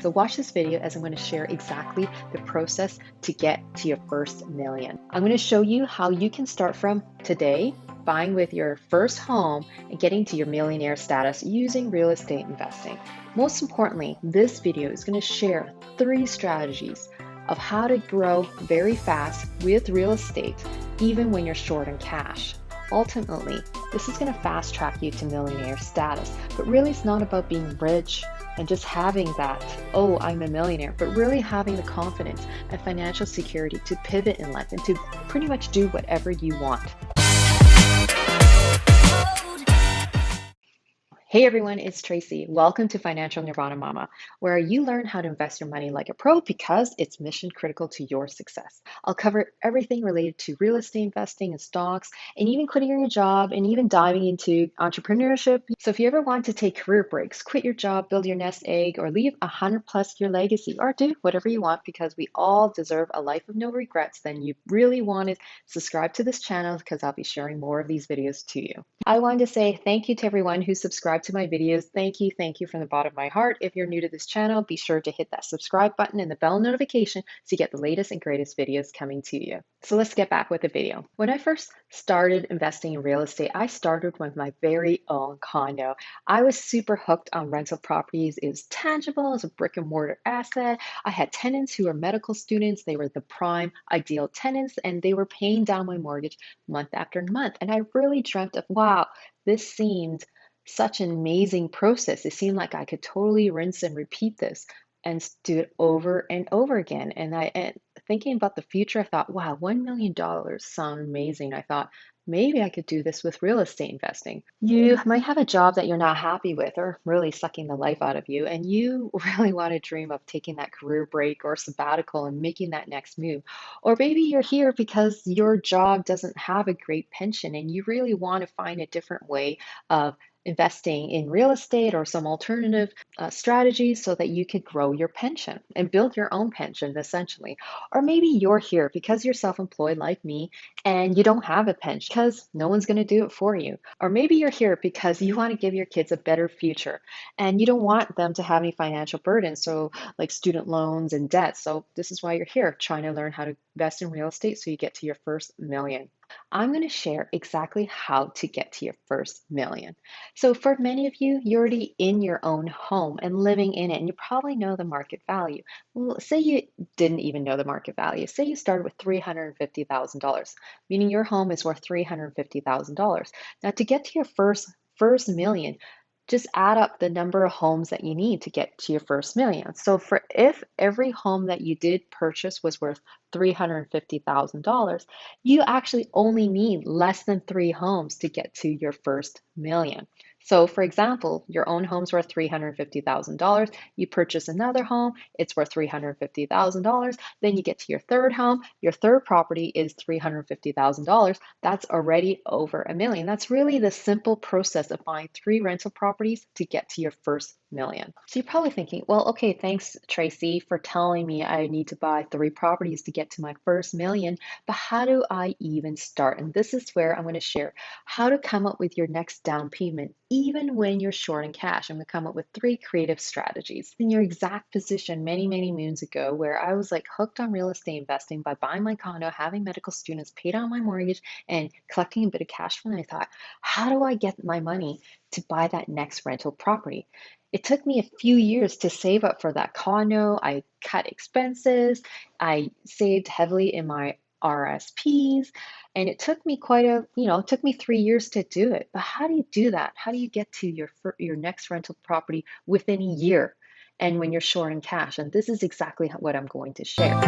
So watch this video as I'm going to share exactly the process to get to your first million. I'm going to show you how you can start from today, buying with your first home and getting to your millionaire status using real estate investing. Most importantly, this video is going to share 3 strategies of how to grow very fast with real estate, even when you're short on cash. Ultimately, this is going to fast track you to millionaire status, but really it's not about being rich and just having that, oh, I'm a millionaire, but really having the confidence and financial security to pivot in life and to pretty much do whatever you want. Hey everyone, it's Tracy. Welcome to Financial Nirvana Mama, where you learn how to invest your money like a pro because it's mission critical to your success. I'll cover everything related to real estate investing and stocks, and even quitting your job, and even diving into entrepreneurship. So if you ever want to take career breaks, quit your job, build your nest egg, or leave a 100+ year legacy, or do whatever you want because we all deserve a life of no regrets, then you really want to subscribe to this channel because I'll be sharing more of these videos to you. I wanted to say thank you to everyone who subscribed to my videos. Thank you from the bottom of my heart. If you're new to this channel, be sure to hit that subscribe button and the bell notification so you get the latest and greatest videos coming to you. So let's get back with the video. When I first started investing in real estate, I started with my very own condo. I was super hooked on rental properties. It was tangible, it was a brick and mortar asset. I had tenants who were medical students. They were the prime ideal tenants and they were paying down my mortgage month after month. And I really dreamt of, wow, this seemed such an amazing process. It seemed like I could totally rinse and repeat this and do it over and over again. And thinking about the future, I thought, wow, $1 million sound amazing. I thought, maybe I could do this with real estate investing. You might have a job that you're not happy with or really sucking the life out of you, and you really want to dream of taking that career break or sabbatical and making that next move. Or maybe you're here because your job doesn't have a great pension and you really want to find a different way of investing in real estate or some alternative strategies so that you could grow your pension and build your own pension essentially. Or maybe you're here because you're self-employed like me and you don't have a pension because no one's going to do it for you. Or maybe you're here because you want to give your kids a better future and you don't want them to have any financial burden, so like student loans and debt. So this is why you're here, trying to learn how to invest in real estate so you get to your first million. I'm going to share exactly how to get to your first million. So for many of you, you're already in your own home and living in it, and you probably know the market value. Well, say you didn't even know the market value. Say you started with $350,000, meaning your home is worth $350,000. Now to get to your first million, just add up the number of homes that you need to get to your first million. So if every home that you did purchase was worth $350,000, you actually only need less than 3 homes to get to your first million. So for example, your own home's worth $350,000. You purchase another home, it's worth $350,000. Then you get to your third home, your third property is $350,000. That's already over $1 million. That's really the simple process of buying 3 rental properties to get to your first million. So you're probably thinking, well, okay, thanks, Tracy, for telling me I need to buy 3 properties to get to my first million, but how do I even start? And this is where I'm going to share how to come up with your next down payment, even when you're short in cash. I'm going to come up with 3 creative strategies. In your exact position many, many moons ago, where I was like hooked on real estate investing by buying my condo, having medical students, pay down my mortgage, and collecting a bit of cash flow, and I thought, how do I get my money to buy that next rental property? It took me a few years to save up for that condo. I cut expenses. I saved heavily in my RSPs, and it took me it took me 3 years to do it. But how do you do that? How do you get to your next rental property within a year and when you're short in cash? And this is exactly what I'm going to share.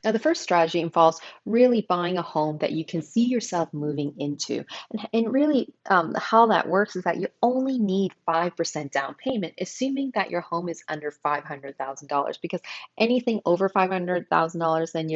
Now, the first strategy involves really buying a home that you can see yourself moving into. And really, how that works is that you only need 5% down payment, assuming that your home is under $500,000, because anything over $500,000, then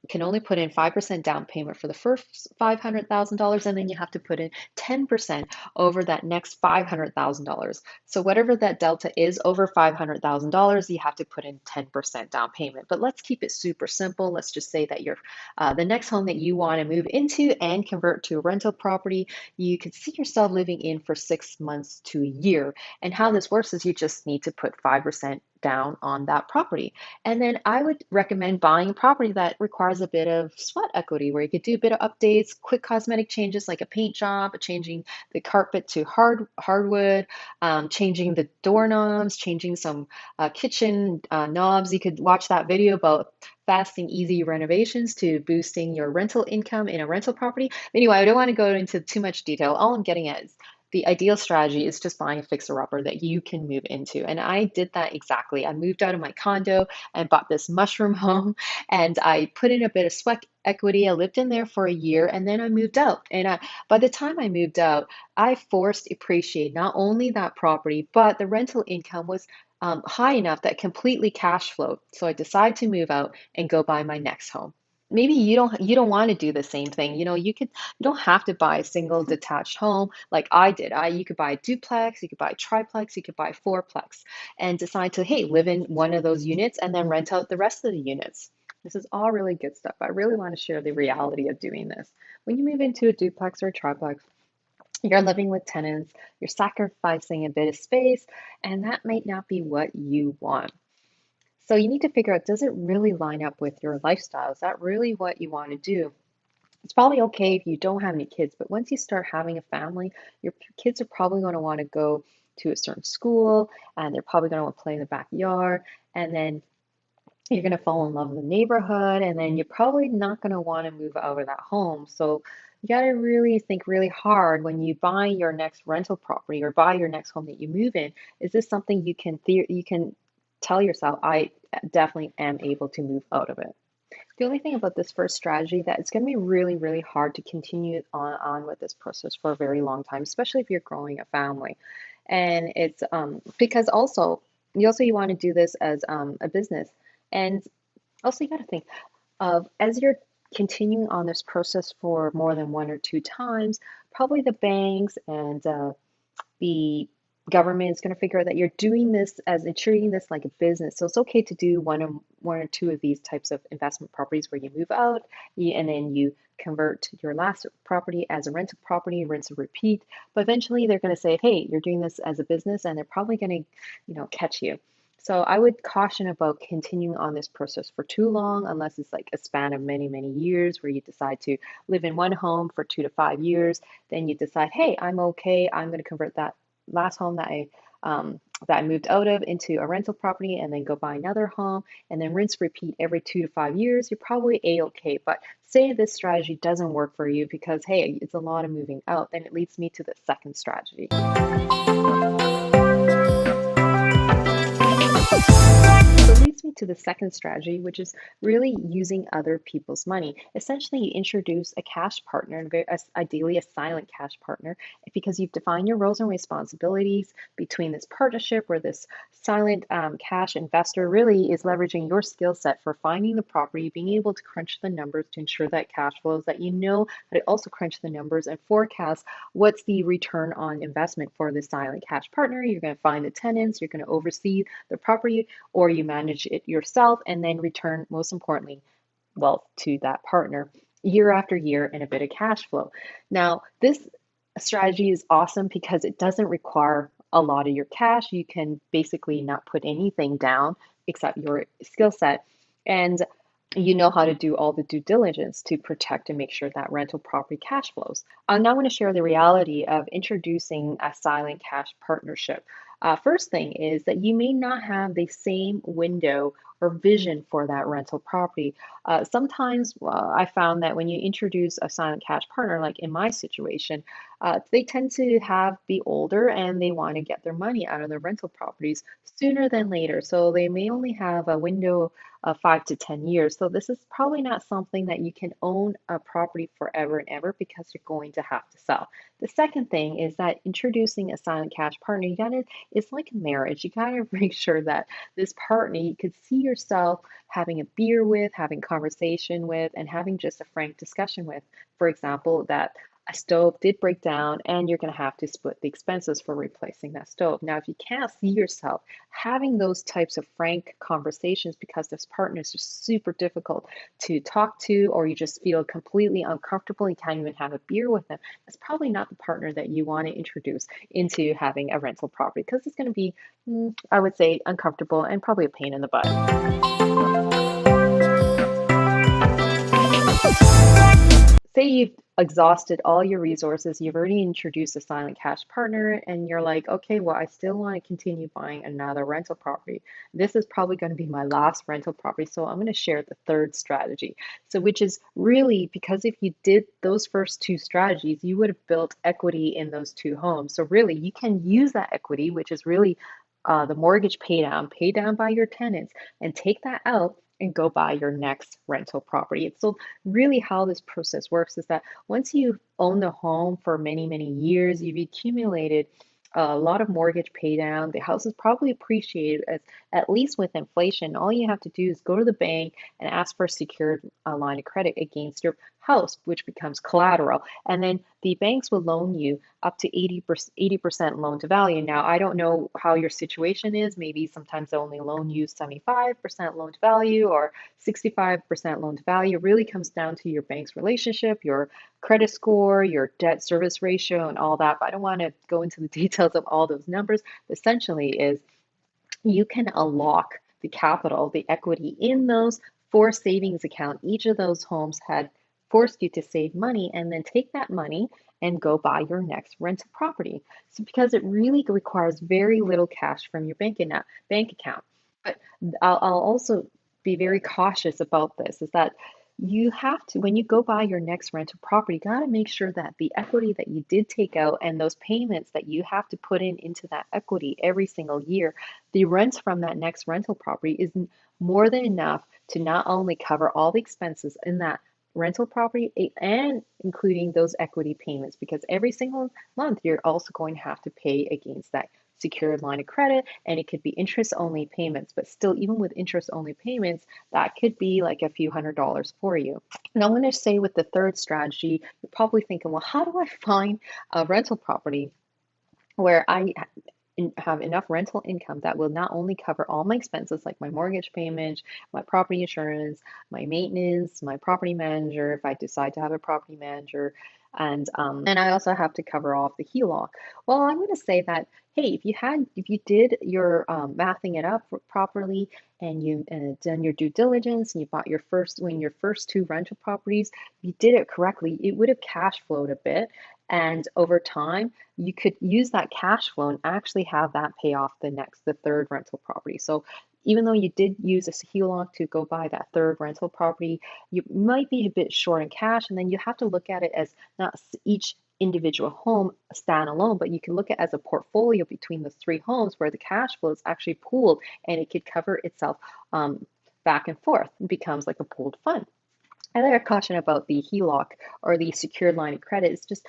can only put in 5% down payment for the first $500,000, and then you have to put in 10% over that next $500,000. So whatever that delta is over $500,000, you have to put in 10% down payment. But let's keep it super simple. Let's just say that you're the next home that you want to move into and convert to a rental property, you could see yourself living in for 6 months to a year. And how this works is you just need to put 5% down on that property. And then I would recommend buying a property that requires a bit of sweat equity, where you could do a bit of updates, quick cosmetic changes like a paint job, changing the carpet to hardwood, changing the doorknobs, changing some kitchen knobs. You could watch that video about fast and easy renovations to boosting your rental income in a rental property. Anyway, I don't want to go into too much detail. All I'm getting at is the ideal strategy is just buying a fixer-upper that you can move into. And I did that exactly. I moved out of my condo and bought this mushroom home, and I put in a bit of sweat equity. I lived in there for a year, and then I moved out. And by the time I moved out, I forced appreciate not only that property, but the rental income was high enough that completely cash flowed. So I decided to move out and go buy my next home. Maybe you don't want to do the same thing. You don't have to buy a single detached home like I did. You could buy a duplex, you could buy a triplex, you could buy a fourplex, and decide to, hey, live in one of those units and then rent out the rest of the units. This is all really good stuff. I really want to share the reality of doing this. When you move into a duplex or a triplex, you're living with tenants, you're sacrificing a bit of space, and that might not be what you want. So you need to figure out, does it really line up with your lifestyle? Is that really what you want to do? It's probably okay if you don't have any kids, but once you start having a family, your kids are probably going to want to go to a certain school, and they're probably going to want to play in the backyard, and then you're going to fall in love with the neighborhood, and then you're probably not going to want to move out of that home. So you got to really think really hard when you buy your next rental property or buy your next home that you move in. Is this something you can tell yourself, I definitely am able to move out of it? The only thing about this first strategy that it's going to be really, really hard to continue on with this process for a very long time, especially if you're growing a family. And it's because also you want to do this as a business. And also you got to think of, as you're continuing on this process for more than one or two times, probably the banks and the government is going to figure out that you're doing this as and treating this like a business. So it's okay to do one or two of these types of investment properties where you move out and then you convert your last property as a rental property, rinse and repeat. But eventually they're going to say, hey, you're doing this as a business, and they're probably going to, catch you. So I would caution about continuing on this process for too long, unless it's like a span of many, many years where you decide to live in one home for 2 to 5 years. Then you decide, hey, I'm okay. I'm going to convert that last home that I moved out of into a rental property, and then go buy another home, and then rinse repeat every 2 to 5 years. You're probably a-okay. But say this strategy doesn't work for you because, hey, it's a lot of moving out, then it leads me to the second strategy. So it leads me to the second strategy, which is really using other people's money. Essentially, you introduce a cash partner, and ideally a silent cash partner, because you've defined your roles and responsibilities between this partnership, where this silent cash investor really is leveraging your skill set for finding the property, being able to crunch the numbers to ensure that cash flows, that you know how to also crunch the numbers and forecast what's the return on investment for the silent cash partner. You're going to find the tenants, you're going to oversee the property, or you manage it yourself and then return, most importantly, wealth to that partner year after year and a bit of cash flow. Now, this strategy is awesome because it doesn't require a lot of your cash. You can basically not put anything down except your skill set. And you know how to do all the due diligence to protect and make sure that rental property cash flows. I'm now going to share the reality of introducing a silent cash partnership. First thing is that you may not have the same window or vision for that rental property. Sometimes I found that when you introduce a silent cash partner, like in my situation, they tend to be older, and they want to get their money out of their rental properties sooner than later. So they may only have a window of 5 to 10 years. So this is probably not something that you can own a property forever and ever, because you're going to have to sell. The second thing is that introducing a silent cash partner, it's like a marriage. You gotta make sure that this partner, you could see yourself having a beer with, having conversation with, and having just a frank discussion with. For example, that a stove did break down and you're going to have to split the expenses for replacing that stove. Now, if you can't see yourself having those types of frank conversations because this partner is just super difficult to talk to, or you just feel completely uncomfortable, you can't even have a beer with them, that's probably not the partner that you want to introduce into having a rental property because it's going to be, I would say, uncomfortable and probably a pain in the butt. Say you've exhausted all your resources, you've already introduced a silent cash partner, and you're like, okay, well, I still want to continue buying another rental property. This is probably going to be my last rental property, so I'm going to share the third strategy. So, which is really because if you did those first two strategies, you would have built equity in those two homes. So, really, you can use that equity, which is really the mortgage paid down by your tenants, and take that out and go buy your next rental property. So really how this process works is that once you own the home for many, many years, you've accumulated a lot of mortgage pay down. The house is probably appreciated as at least with inflation. All you have to do is go to the bank and ask for a secured line of credit against your house, which becomes collateral. And then the banks will loan you up to 80% loan to value. Now, I don't know how your situation is. Maybe sometimes they only loan you 75% loan to value or 65% loan to value. It really comes down to your bank's relationship, your credit score, your debt service ratio, and all that. But I don't want to go into the details of all those numbers. Essentially, is you can unlock the capital, the equity in those four savings account. Each of those homes had forced you to save money and then take that money and go buy your next rental property. So because it really requires very little cash from your bank account. But I'll also be very cautious about this is that you have to, when you go buy your next rental property, you got to make sure that the equity that you did take out and those payments that you have to put in into that equity every single year, the rents from that next rental property is more than enough to not only cover all the expenses in that rental property and including those equity payments, because every single month you're also going to have to pay against that secured line of credit, and it could be interest only payments, but still, even with interest only payments, that could be like a few $100s for you. And I'm going to say with the third strategy, you're probably thinking, well, how do I find a rental property where I have enough rental income that will not only cover all my expenses like my mortgage payment, my property insurance, my maintenance, my property manager, if I decide to have a property manager, and I also have to cover off the HELOC. Well, I'm going to say that hey, if you did your mathing it up properly and you done your due diligence and you bought your first two rental properties, if you did it correctly, it would have cash flowed a bit, and over time you could use that cash flow and actually have that pay off the third rental property. So even though you did use a HELOC to go buy that third rental property, you might be a bit short in cash, and then you have to look at it as not each individual home standalone, but you can look at it as a portfolio between the three homes where the cash flow is actually pooled and it could cover itself back and forth. It becomes like a pooled fund. Another caution about the HELOC or the secured line of credit is just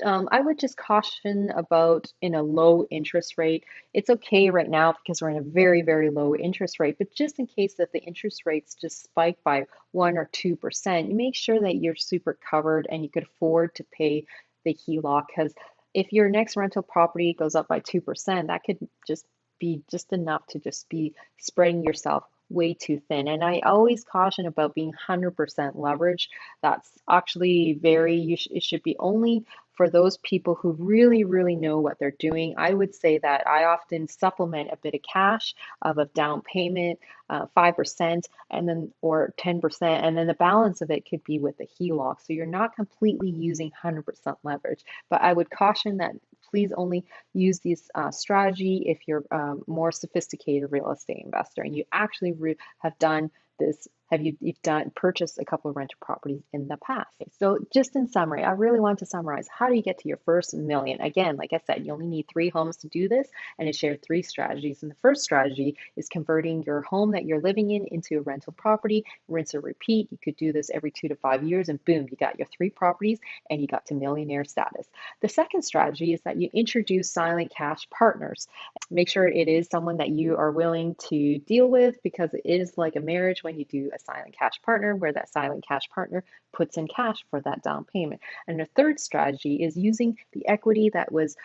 I would just caution about in a low interest rate. It's okay right now because we're in a very, very low interest rate, but just in case that the interest rates just spike by 1 or 2%, you make sure that you're super covered and you could afford to pay the HELOC, because if your next rental property goes up by 2%, that could just be just enough to just be spreading yourself way too thin. And I always caution about being 100% leveraged. That's actually it should be only for those people who really, really know what they're doing. I would say that I often supplement a bit of cash of a down payment, 5%, and then or 10%, and then the balance of it could be with the HELOC. So you're not completely using 100% leverage. But I would caution that please only use this strategy if you're a more sophisticated real estate investor and you actually have done this Have you've done purchased a couple of rental properties in the past? So just in summary, I really want to summarize, how do you get to your first million? Again, like I said, you only need 3 homes to do this, and it shared 3 strategies. And the first strategy is converting your home that you're living in into a rental property, rinse and repeat. You could do this every 2 to 5 years, and boom, you got your 3 properties and you got to millionaire status. The second strategy is that you introduce silent cash partners. Make sure it is someone that you are willing to deal with, because it is like a marriage when you do a silent cash partner, where that silent cash partner puts in cash for that down payment. And the third strategy is using the equity that was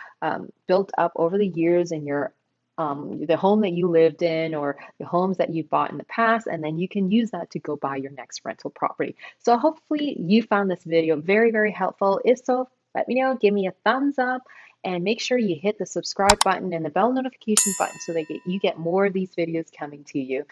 built up over the years in your the home that you lived in, or the homes that you've bought in the past, and then you can use that to go buy your next rental property. So hopefully you found this video very, very helpful. If so, let me know, give me a thumbs up, and make sure you hit the subscribe button and the bell notification button so that you get more of these videos coming to you.